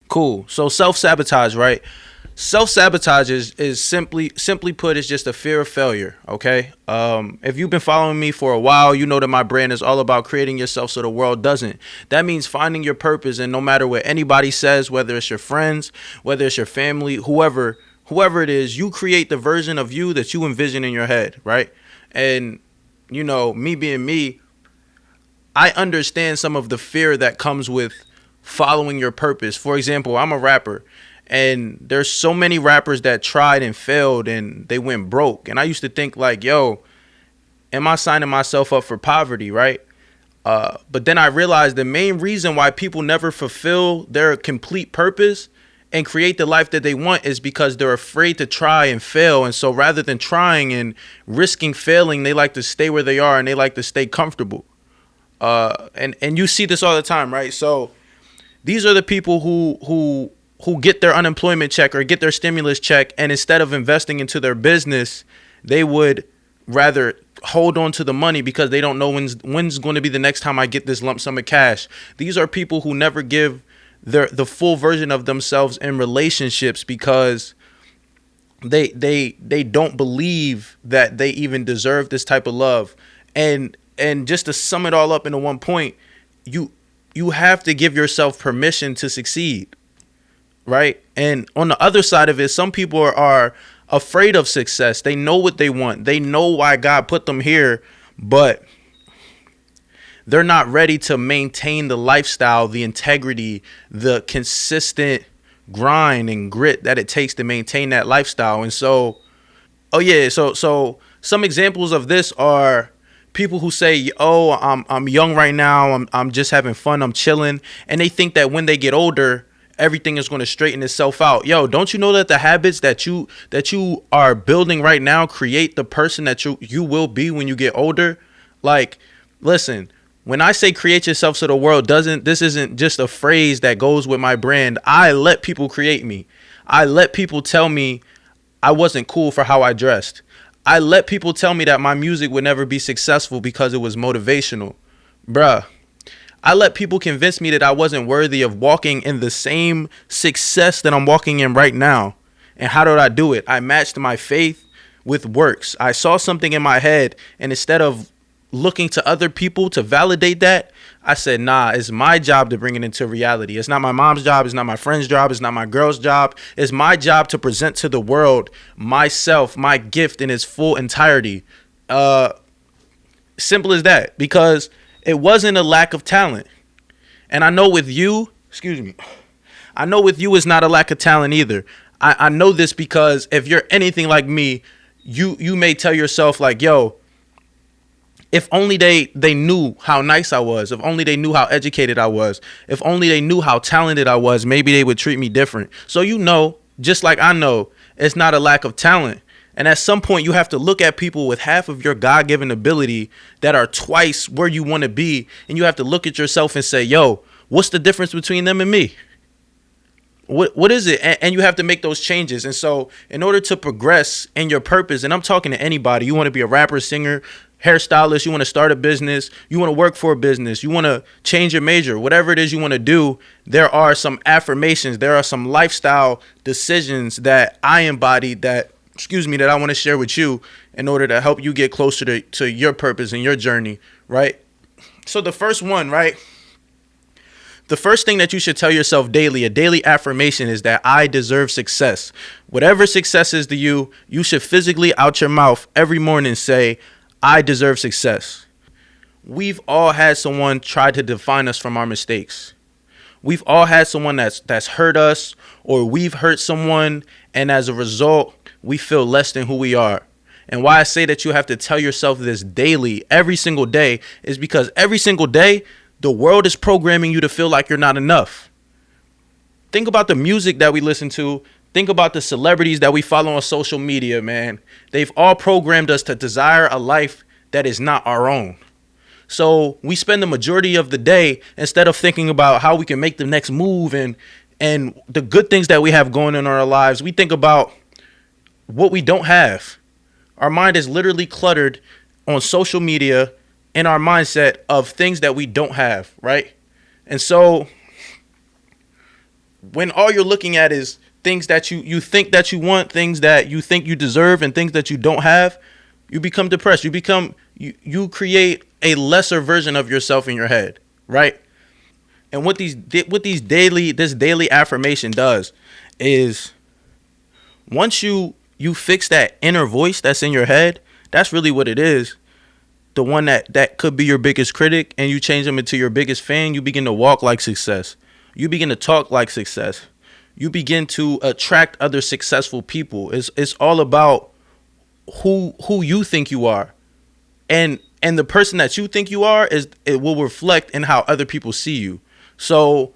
Cool. So self-sabotage, right? Self-sabotage is simply put is just a fear of failure. Okay. If you've been following me for a while, you know that my brand is all about creating yourself so the world doesn't. That means finding your purpose, and no matter what anybody says, whether it's your friends, whether it's your family, whoever it is, you create the version of you that you envision in your head, right? And me being me, I understand some of the fear that comes with following your purpose. For example, I'm a rapper, and there's so many rappers that tried and failed and they went broke. And I used to think like, yo, am I signing myself up for poverty, right? But then I realized the main reason why people never fulfill their complete purpose and create the life that they want is because they're afraid to try and fail. And so rather than trying and risking failing, they like to stay where they are and they like to stay comfortable. And you see this all the time, right? So these are the people who get their unemployment check or get their stimulus check, and instead of investing into their business, they would rather hold on to the money because they don't know when's going to be the next time I get this lump sum of cash. These are people who never give the full version of themselves in relationships because they don't believe that they even deserve this type of love. And just to sum it all up into one point, you have to give yourself permission to succeed, right? And on the other side of it, some people are afraid of success. They know what they want. They know why God put them here, but they're not ready to maintain the lifestyle, the integrity, the consistent grind and grit that it takes to maintain that lifestyle. And so, so some examples of this are people who say, "Oh, I'm young right now. I'm just having fun. I'm chilling," and they think that when they get older, everything is going to straighten itself out. Yo, don't you know that the habits that you are building right now create the person that you will be when you get older? Like, listen. When I say create yourself so the world doesn't, this isn't just a phrase that goes with my brand. I let people create me. I let people tell me I wasn't cool for how I dressed. I let people tell me that my music would never be successful because it was motivational. Bruh. I let people convince me that I wasn't worthy of walking in the same success that I'm walking in right now. And how did I do it? I matched my faith with works. I saw something in my head, and instead of looking to other people to validate that, I said, nah, it's my job to bring it into reality. It's not my mom's job. It's not my friend's job. It's not my girl's job. It's my job to present to the world myself, my gift in its full entirety. Simple as that, because it wasn't a lack of talent. And I know with you, I know with you it's not a lack of talent either. I know this because if you're anything like me, you may tell yourself like, yo, if only they knew how nice I was, if only they knew how educated I was, if only they knew how talented I was, maybe they would treat me different. So just like I know, it's not a lack of talent. And at some point, you have to look at people with half of your God-given ability that are twice where you want to be, and you have to look at yourself and say, yo, what's the difference between them and me? What is it? And you have to make those changes. And so in order to progress in your purpose, and I'm talking to anybody, you want to be a rapper, singer, hairstylist, you want to start a business, you want to work for a business, you want to change your major, whatever it is you want to do, there are some affirmations, there are some lifestyle decisions that I embody that I want to share with you in order to help you get closer to your purpose and your journey, right? So the first one, right? The first thing that you should tell yourself daily, a daily affirmation, is that I deserve success. Whatever success is to you, you should physically out your mouth every morning say, I deserve success. We've all had someone try to define us from our mistakes. We've all had someone that's hurt us, or we've hurt someone, and as a result, we feel less than who we are. And why I say that you have to tell yourself this daily, every single day, is because every single day, the world is programming you to feel like you're not enough. Think about the music that we listen to. Think about the celebrities that we follow on social media, man. They've all programmed us to desire a life that is not our own. So we spend the majority of the day, instead of thinking about how we can make the next move and the good things that we have going in our lives, we think about what we don't have. Our mind is literally cluttered on social media in our mindset of things that we don't have, right? And so when all you're looking at is things that you think that you want, things that you think you deserve, and things that you don't have, you become depressed. You create a lesser version of yourself in your head, right? And what this daily affirmation does is, once you fix that inner voice that's in your head, that's really what it is. The one that could be your biggest critic, and you change them into your biggest fan, you begin to walk like success. You begin to talk like success. You begin to attract other successful people. It's all about who you think you are. And the person that you think you are, it will reflect in how other people see you. So,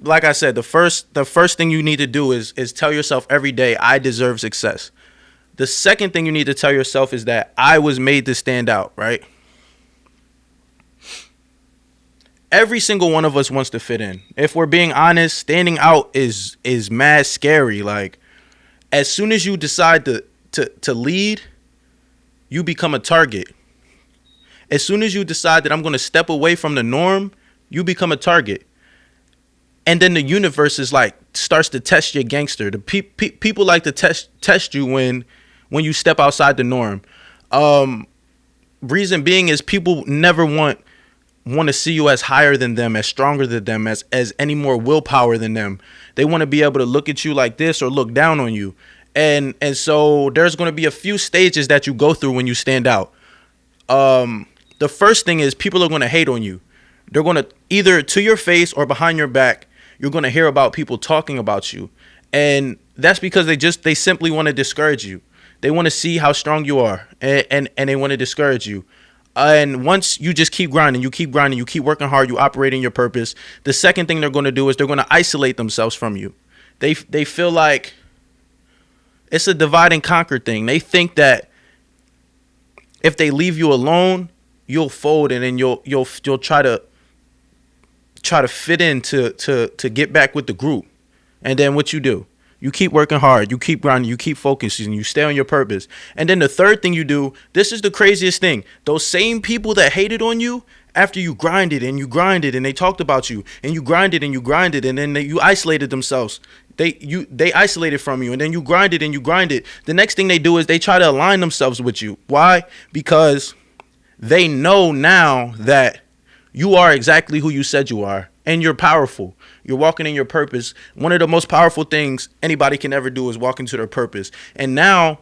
like I said, the first thing you need to do is tell yourself every day, I deserve success. The second thing you need to tell yourself is that I was made to stand out, right? Every single one of us wants to fit in. If we're being honest, standing out is mad scary. Like, as soon as you decide to lead, you become a target. As soon as you decide that I'm going to step away from the norm, you become a target. And then the universe is like, starts to test your gangster. The people like to test you when you step outside the norm. Reason being is people never want to see you as higher than them, as stronger than them, as any more willpower than them. They want to be able to look at you like this or look down on you. And so there's going to be a few stages that you go through when you stand out. The first thing is, people are going to hate on you. They're going to, either to your face or behind your back, you're going to hear about people talking about you. And that's because they simply want to discourage you. They want to see how strong you are, and they want to discourage you. And once you just keep grinding, you keep working hard, you operate in your purpose, the second thing they're going to do is they're going to isolate themselves from you. They feel like it's a divide and conquer thing. They think that if they leave you alone, you'll fold, and then you'll try to fit in to get back with the group. And then what you do? You keep working hard, you keep grinding, you keep focusing, you stay on your purpose. And then the third thing you do, this is the craziest thing. Those same people that hated on you, after you grinded and they talked about you, and you grinded and then you isolated themselves. They isolated from you, and then you grinded. The next thing they do is they try to align themselves with you. Why? Because they know now that you are exactly who you said you are, and you're powerful. You're walking in your purpose. One of the most powerful things anybody can ever do is walk into their purpose. And now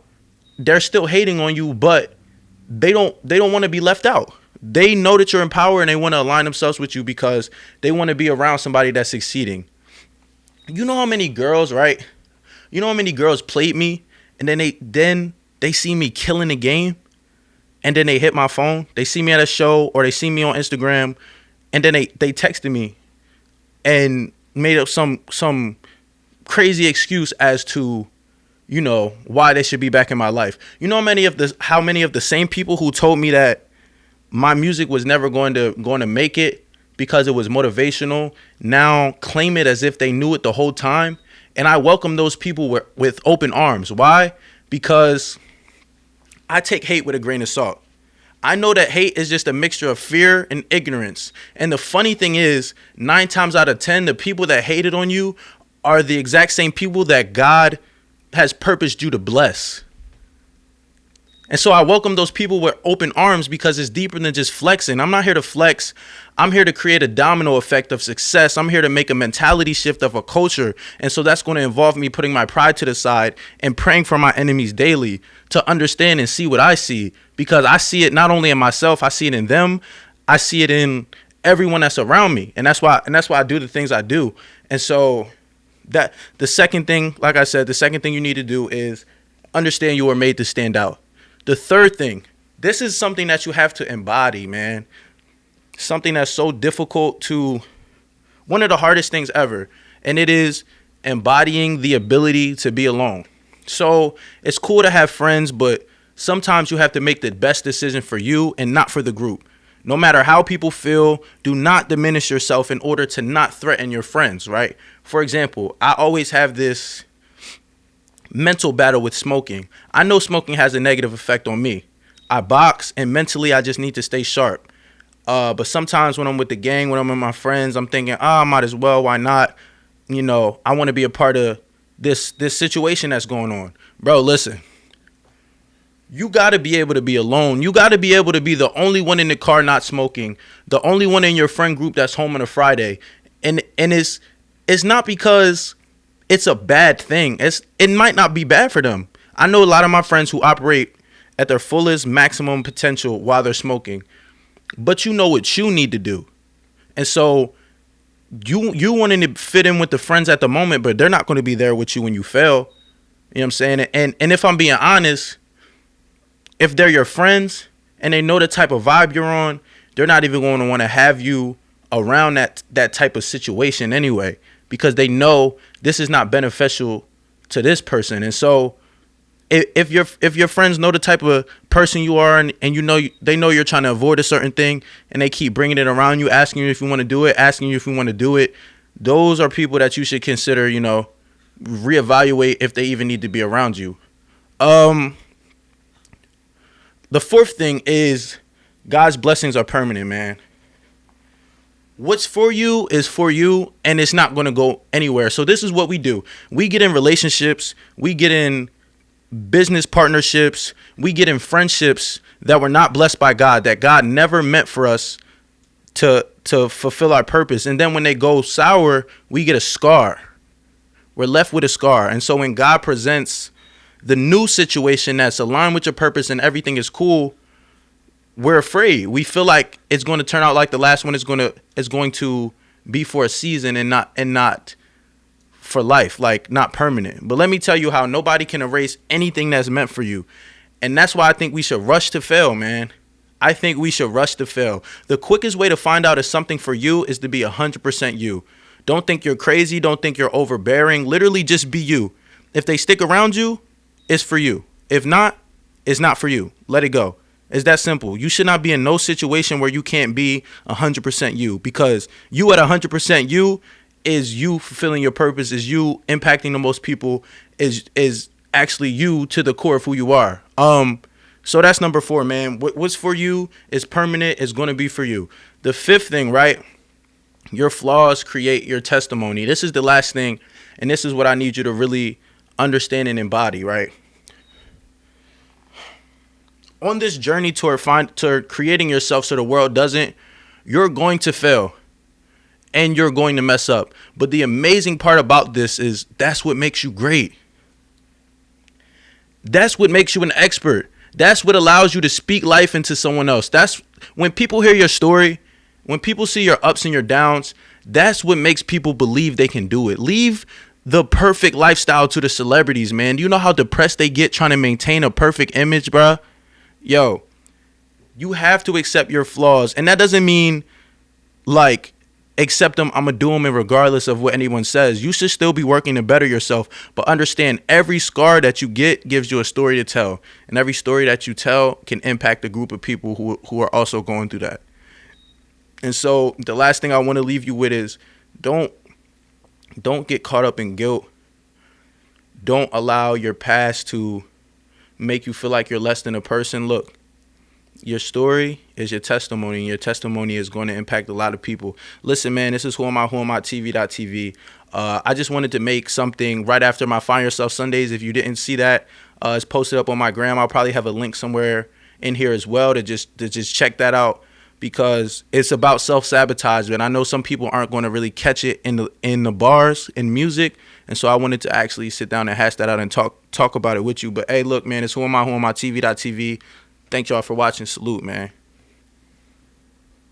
they're still hating on you, but they don't want to be left out. They know that you're in power, and they want to align themselves with you because they want to be around somebody that's succeeding. You know how many girls, right? You know how many girls played me, and then they see me killing the game, and then they hit my phone. They see me at a show, or they see me on Instagram, and then they texted me and made up some crazy excuse as to, you know, why they should be back in my life. You know how many of the same people who told me that my music was never going to make it because it was motivational now claim it as if they knew it the whole time? And I welcome those people with open arms. Why? Because I take hate with a grain of salt. I know that hate is just a mixture of fear and ignorance. And the funny thing is, 9 times out of 10, the people that hated on you are the exact same people that God has purposed you to bless. And so I welcome those people with open arms because it's deeper than just flexing. I'm not here to flex. I'm here to create a domino effect of success. I'm here to make a mentality shift of a culture. And so that's going to involve me putting my pride to the side and praying for my enemies daily to understand and see what I see, because I see it not only in myself, I see it in them. I see it in everyone that's around me. And that's why I do the things I do. And so that the second thing, like I said, the second thing you need to do is understand you are made to stand out. The third thing, this is something that you have to embody, man. Something that's so difficult to, one of the hardest things ever, and it is embodying the ability to be alone. So it's cool to have friends, but sometimes you have to make the best decision for you and not for the group. No matter how people feel, do not diminish yourself in order to not threaten your friends, right? For example, I always have this mental battle with smoking. I know smoking has a negative effect on me. I box, and mentally I just need to stay sharp. But sometimes when I'm with the gang, when I'm with my friends, I'm thinking, I might as well, why not? I want to be a part of this situation that's going on. Bro, listen. You got to be able to be alone. You got to be able to be the only one in the car not smoking, the only one in your friend group that's home on a Friday. And it's not because it's a bad thing. It might not be bad for them. I know a lot of my friends who operate at their fullest maximum potential while they're smoking. But you know what you need to do. And so you wanting to fit in with the friends at the moment, but they're not going to be there with you when you fail. You know what I'm saying? And if I'm being honest, if they're your friends and they know the type of vibe you're on, they're not even going to want to have you around that type of situation anyway, because they know this is not beneficial to this person. And so if your friends know the type of person you are, and they know you're trying to avoid a certain thing, and they keep bringing it around you, asking you if you want to do it, those are people that you should consider, reevaluate if they even need to be around you. The fourth thing is God's blessings are permanent, man. What's for you is for you, and it's not going to go anywhere. So this is what we do. We get in relationships. We get in business partnerships. We get in friendships that were not blessed by God, that God never meant for us to fulfill our purpose. And then when they go sour, we get a scar. We're left with a scar. And so when God presents the new situation that's aligned with your purpose and everything is cool, we're afraid. We feel like it's going to turn out like the last one is going to be for a season and not for life, like not permanent. But let me tell you how nobody can erase anything that's meant for you. And that's why I think we should rush to fail, man. I think we should rush to fail. The quickest way to find out if something for you is to be 100% you. Don't think you're crazy. Don't think you're overbearing. Literally just be you. If they stick around you, it's for you. If not, it's not for you. Let it go. It's that simple. You should not be in no situation where you can't be 100% you, because you at 100% you is you fulfilling your purpose, is you impacting the most people, is actually you to the core of who you are. So that's number 4, man. What's for you is permanent, is going to be for you. The fifth thing, right? Your flaws create your testimony. This is the last thing, and this is what I need you to really understand and embody, right? On this journey toward creating yourself so the world doesn't, you're going to fail and you're going to mess up. But the amazing part about this is that's what makes you great. That's what makes you an expert. That's what allows you to speak life into someone else. That's when people hear your story, when people see your ups and your downs, that's what makes people believe they can do it. Leave the perfect lifestyle to the celebrities, man. Do you know how depressed they get trying to maintain a perfect image, bruh? Yo, you have to accept your flaws. And that doesn't mean, like, accept them, I'm going to do them regardless of what anyone says. You should still be working to better yourself. But understand, every scar that you get gives you a story to tell. And every story that you tell can impact a group of people who are also going through that. And so the last thing I want to leave you with is don't get caught up in guilt. Don't allow your past to make you feel like you're less than a person. Look, your story is your testimony, and your testimony is going to impact a lot of people. Listen, man, this is WHOAMITV.tv. I just wanted to make something right after my Find Yourself Sundays. If you didn't see that, it's posted up on my gram. I'll probably have a link somewhere in here as well to just check that out, because it's about self-sabotage. And I know some people aren't going to really catch it in the bars, in music. And so I wanted to actually sit down and hash that out and talk about it with you. But hey, look, man, it's WHOAMITV.tv. Thank y'all for watching. Salute, man.